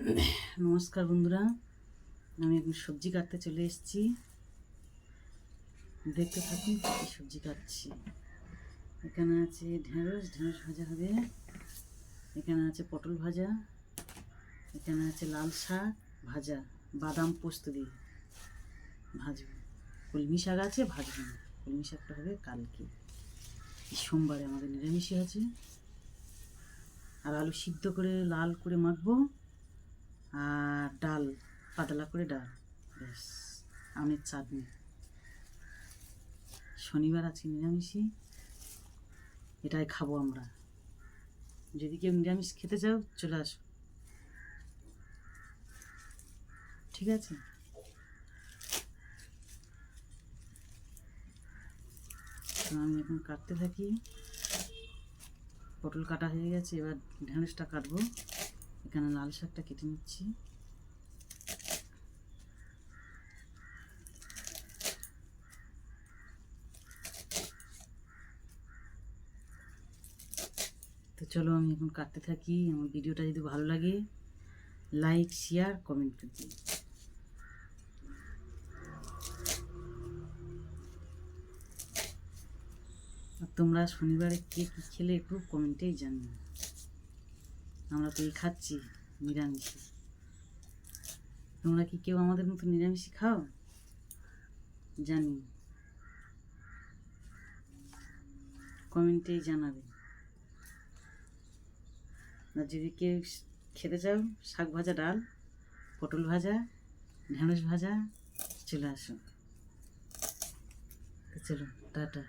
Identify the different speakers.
Speaker 1: নমস্কার বন্ধুরা, আমি এখন সবজি কাটতে চলে এসেছি। দেখতে থাকুন কী সবজি কাটছি। এখানে আছে ঢেঁড়স ভাজা হবে, এখানে আছে পটল ভাজা, এখানে আছে লাল শাক ভাজা, বাদাম পোস্ত দিয়ে ভাজবো। কলমি শাক আছে, ভাজবো না, কলমি শাকটা হবে কালকে। সোমবারে আমাদের নিরামিষই আছে। আর আলু সিদ্ধ করে লাল করে মাখবো, আর ডাল পাতলা করে ডাল, ব্যাস। আমের চাটনি। শনিবার আছে নিরামিষই, এটাই খাবো আমরা। যদি কেউ নিরামিষ খেতে চাও চলে আসো, ঠিক আছে? তো আমি এখন কাটতে থাকি। পটল কাটা হয়ে গেছে, এবার ঢেঁড়সটা কাটবো। এখানে লাল শাকটা কেটে নিচ্ছি। তো চলো আমি এখন কাটতে থাকি। আমার ভিডিওটা যদি ভালো লাগে লাইক শেয়ার কমেন্ট করে দিই। আর তোমরা শনিবারে কে কী খেলে একটু কমেন্টেই জানিও। আমরা তো এই খাচ্ছি নিরামিষে। তোমরা কি কেউ আমাদের মতো নিরামিষই খাও? জানি, কমেন্টেই জানাবে। আর যদি কেউ খেতে চাও শাক ভাজা, ডাল, পটল ভাজা, ঢেঁড়স ভাজা, চলে আসো। তো চলো, টাটা।